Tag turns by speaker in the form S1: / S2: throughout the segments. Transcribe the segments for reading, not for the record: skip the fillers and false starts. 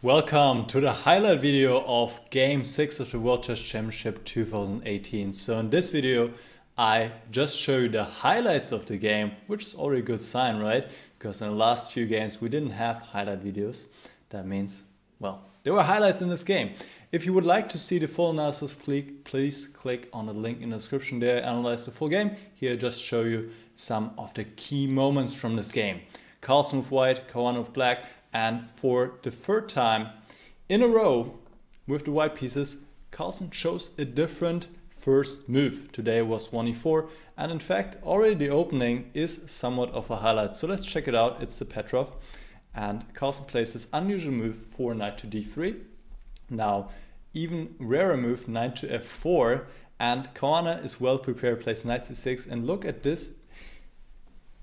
S1: Welcome to the highlight video of Game 6 of the World Chess Championship 2018. So in this video I just show you the highlights of the game, which is already a good sign, right? Because in the last few games we didn't have highlight videos. That means, well, there were highlights in this game. If you would like to see the full analysis, please click on the link in the description there, analyze the full game. Here I just show you some of the key moments from this game. Carlsen with white, Caruana with black, and for the third time in a row with the white pieces, Carlsen chose a different first move. Today was 1e4, and in fact already the opening is somewhat of a highlight. So let's check it out. It's the Petrov, and Carlsen plays this unusual move for knight to d3. Now even rarer move, knight to f4, and Caruana is well prepared, plays knight c6, and look at this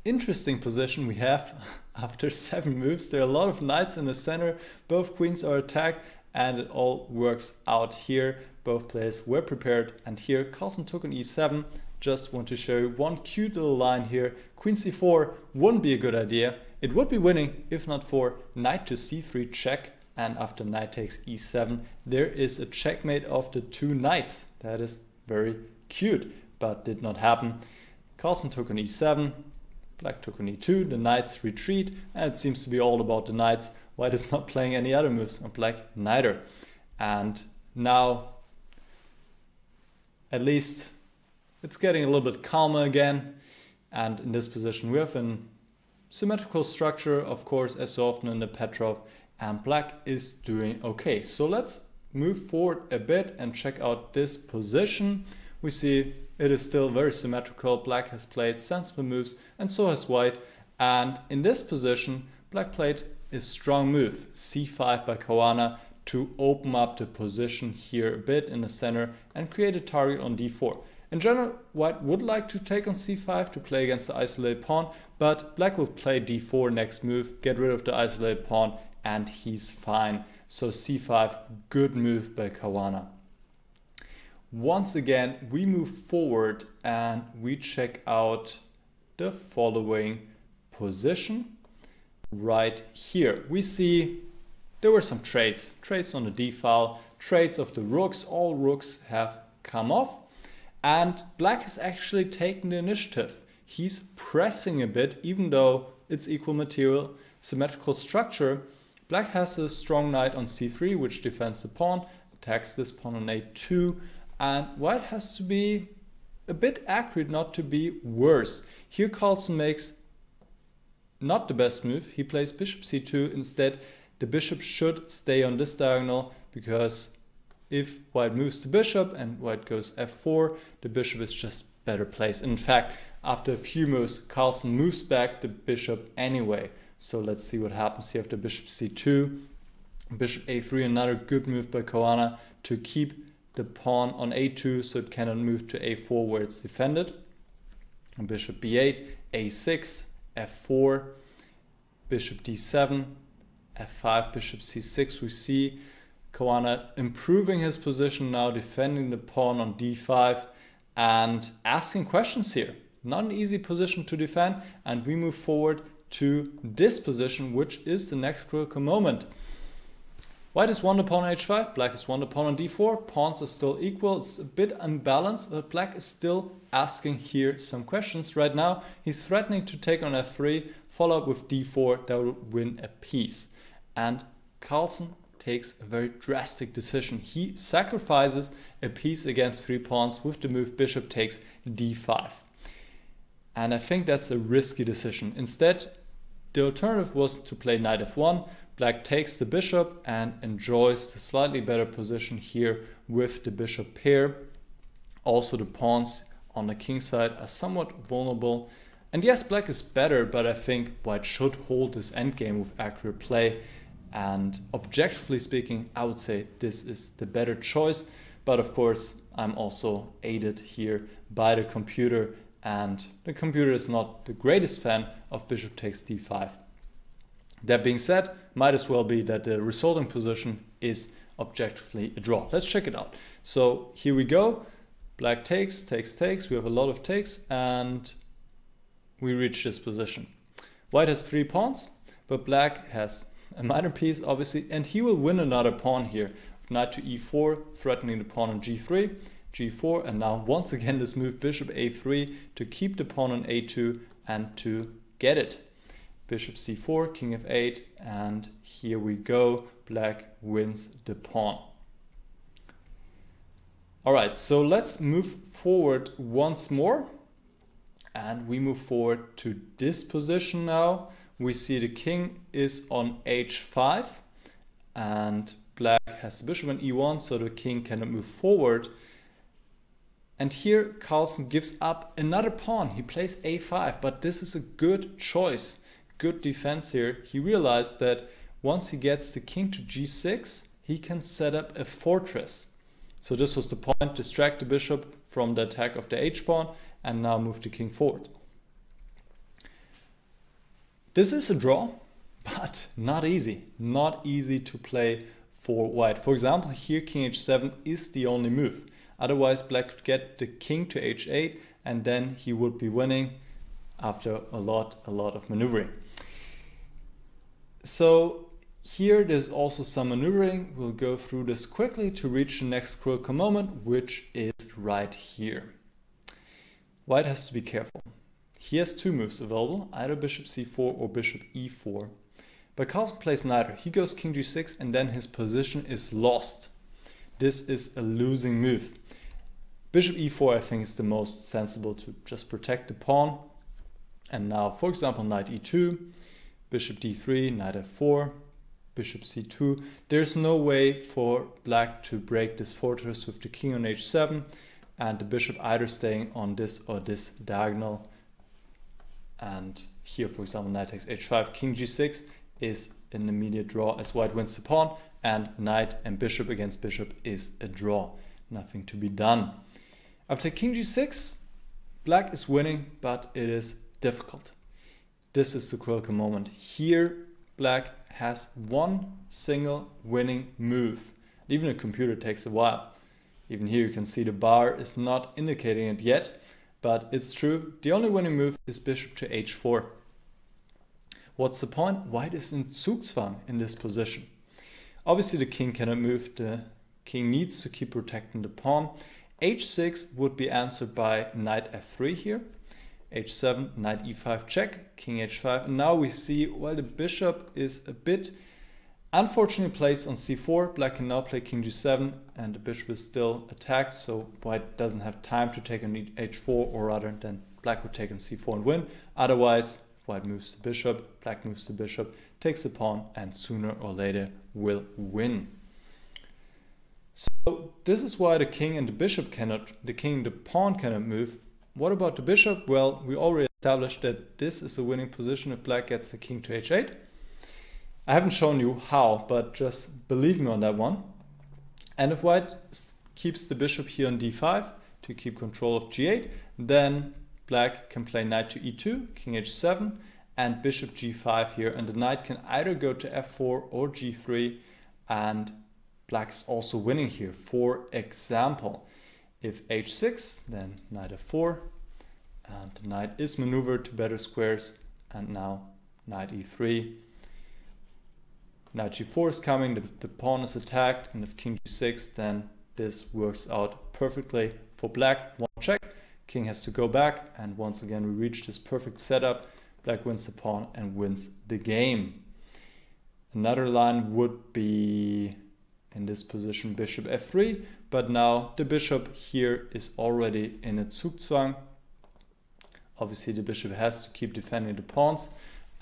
S1: interesting position we have after 7 moves. There are a lot of knights in the center, both queens are attacked, and it all works out here. Both players were prepared, and here Carlsen took on e7. Just want to show you one cute little line here. Queen c4 wouldn't be a good idea. It would be winning if not for knight to c3 check, and after knight takes e7 there is a checkmate of the two knights. That is very cute, but did not happen. Carlsen took on e7, black took on e2, the knights retreat, and it seems to be all about the knights. White is not playing any other moves, and black neither. And now at least it's getting a little bit calmer again, and in this position we have a symmetrical structure, of course, as so often in the Petrov, and black is doing okay. So let's move forward a bit and check out this position. We see it is still very symmetrical. Black has played sensible moves, and so has white. And in this position, black played a strong move, c5 by Caruana, to open up the position here a bit in the center and create a target on d4. In general, white would like to take on c5 to play against the isolated pawn, but black will play d4 next move, get rid of the isolated pawn, and he's fine. So c5, good move by Caruana. Once again, we move forward and we check out the following position. Right here, we see there were some trades on the d file, trades of the rooks. All rooks have come off, and black has actually taken the initiative. He's pressing a bit, even though it's equal material, symmetrical structure. Black has a strong knight on c3, which defends the pawn, attacks this pawn on a2, and white has to be a bit accurate not to be worse. Here Carlsen makes not the best move. He plays bishop c2 instead. The bishop should stay on this diagonal, because if white moves the bishop and white goes f4, the bishop is just better placed. In fact, after a few moves, Carlsen moves back the bishop anyway. So let's see what happens here after bishop c2. Bishop a3, another good move by Caruana to keep the pawn on a2 so it cannot move to a4 where it's defended. And bishop b8, a6, f4, bishop d7, f5, bishop c6. We see Caruana improving his position now, defending the pawn on d5 and asking questions here. Not an easy position to defend, and we move forward to this position, which is the next critical moment. White has won the pawn on h5, black has won the pawn on d4, pawns are still equal, it's a bit unbalanced, but black is still asking here some questions. Right now he's threatening to take on f3, follow up with d4, that will win a piece. And Carlsen takes a very drastic decision. He sacrifices a piece against 3 pawns with the move bishop takes d5. And I think that's a risky decision. Instead, the alternative was to play knight f1. Black takes the bishop and enjoys the slightly better position here with the bishop pair. Also the pawns on the king side are somewhat vulnerable. And yes, black is better, but I think white should hold this endgame with accurate play. And objectively speaking, I would say this is the better choice. But of course, I'm also aided here by the computer, and the computer is not the greatest fan of bishop takes d5. That being said, might as well be that the resulting position is objectively a draw. Let's check it out. So here we go. Black takes, takes, takes. We have a lot of takes, and we reach this position. White has 3 pawns, but black has a minor piece obviously, and he will win another pawn here. Knight to e4, threatening the pawn on g3, g4, and now once again this move bishop a3 to keep the pawn on a2 and to get it. Bishop c4, king f8, and here we go, black wins the pawn. Alright, so let's move forward once more, and we move forward to this position now. We see the king is on h5, and black has the bishop on e1, so the king cannot move forward. And here Carlsen gives up another pawn. He plays a5, but this is a good choice, good defense here. He realized that once he gets the king to g6, he can set up a fortress. So this was the point, distract the bishop from the attack of the h-pawn and now move the king forward. This is a draw, but not easy. Not easy to play for white. For example, here king h7 is the only move. Otherwise, black could get the king to h8 and then he would be winning after a lot of maneuvering. So here there's also some maneuvering. We'll go through this quickly to reach the next critical moment, which is right here. White has to be careful. He has two moves available, either bishop c4 or bishop e4. But Carlsen plays neither. He goes king g6 and then his position is lost. This is a losing move. Bishop e4 I think is the most sensible to just protect the pawn. And now, for example, knight e2, bishop d3, knight f4, bishop c2. There's no way for black to break this fortress with the king on h7 and the bishop either staying on this or this diagonal. And here, for example, knight takes h5, king g6 is an immediate draw as white wins the pawn, and knight and bishop against bishop is a draw. Nothing to be done. After king g6, black is winning, but it is difficult. This is the critical moment. Here, black has one single winning move. Even a computer takes a while. Even here you can see the bar is not indicating it yet, but it's true. The only winning move is bishop to h4. What's the point? White is in Zugzwang in this position. Obviously the king cannot move. The king needs to keep protecting the pawn. h6 would be answered by knight f3 here. h7, knight e5 check, king h5. And now we see, well, the bishop is a bit unfortunately placed on c4. Black can now play king g7 and the bishop is still attacked. So white doesn't have time to take on h4, or rather than black would take on c4 and win. Otherwise, white moves the bishop, black moves the bishop, takes the pawn, and sooner or later will win. So this is why the king and the bishop cannot, the king and the pawn cannot move. What about the bishop? Well, we already established that this is a winning position if black gets the king to h8. I haven't shown you how, but just believe me on that one. And if white keeps the bishop here on d5 to keep control of g8, then black can play knight to e2, king h7, and bishop g5 here, and the knight can either go to f4 or g3, and black's also winning here. For example, if h6, then knight f4, and the knight is maneuvered to better squares, and now knight e3. Knight g4 is coming, the pawn is attacked, and if king g6, then this works out perfectly for black. One check. King has to go back, and once again we reach this perfect setup. Black wins the pawn and wins the game. Another line would be in this position bishop f3, but now the bishop here is already in a Zugzwang. Obviously the bishop has to keep defending the pawns,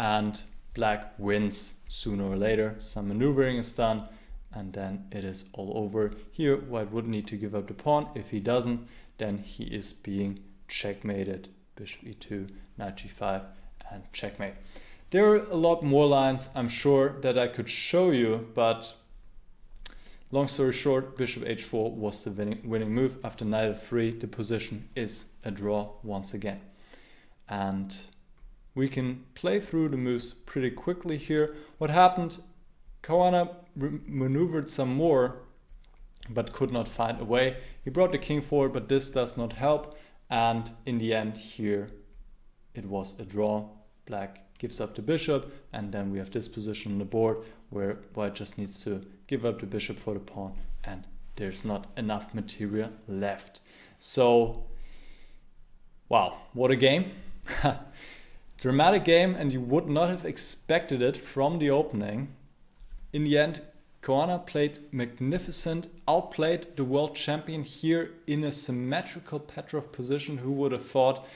S1: and black wins sooner or later. Some maneuvering is done, and then it is all over. Here white would need to give up the pawn. If he doesn't, then he is being checkmated. Bishop e2, knight g5, and checkmate. There are a lot more lines, I'm sure, that I could show you, but long story short, bishop h4 was the winning move. After knight f3, the position is a draw once again. And we can play through the moves pretty quickly here. What happened? Caruana maneuvered some more, but could not find a way. He brought the king forward, but this does not help. And in the end here, it was a draw. Black gives up the bishop, and then we have this position on the board where white just needs to give up the bishop for the pawn, and there's not enough material left. So, wow, what a game. Dramatic game, and you would not have expected it from the opening. In the end, Caruana played magnificent, outplayed the world champion here in a symmetrical Petrov position. Who would have thought?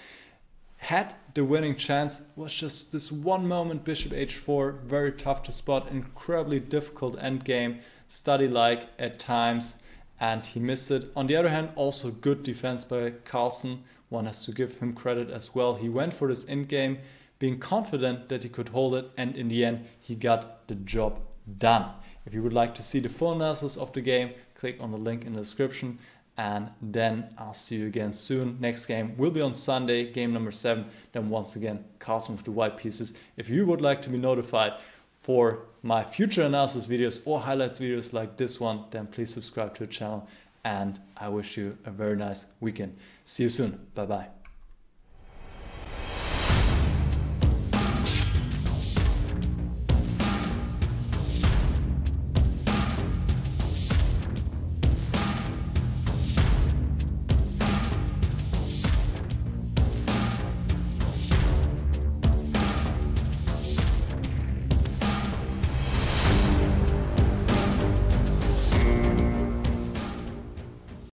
S1: Had the winning chance, was just this one moment, bishop h4, very tough to spot, incredibly difficult endgame, study-like at times, and he missed it. On the other hand, also good defense by Carlsen. One has to give him credit as well. He went for this endgame, being confident that he could hold it, and in the end, he got the job done. If you would like to see the full analysis of the game, click on the link in the description, and then I'll see you again soon. Next game will be on Sunday, game number 7. Then once again, Carlsen with the white pieces. If you would like to be notified for my future analysis videos or highlights videos like this one, then please subscribe to the channel, and I wish you a very nice weekend. See you soon. Bye bye.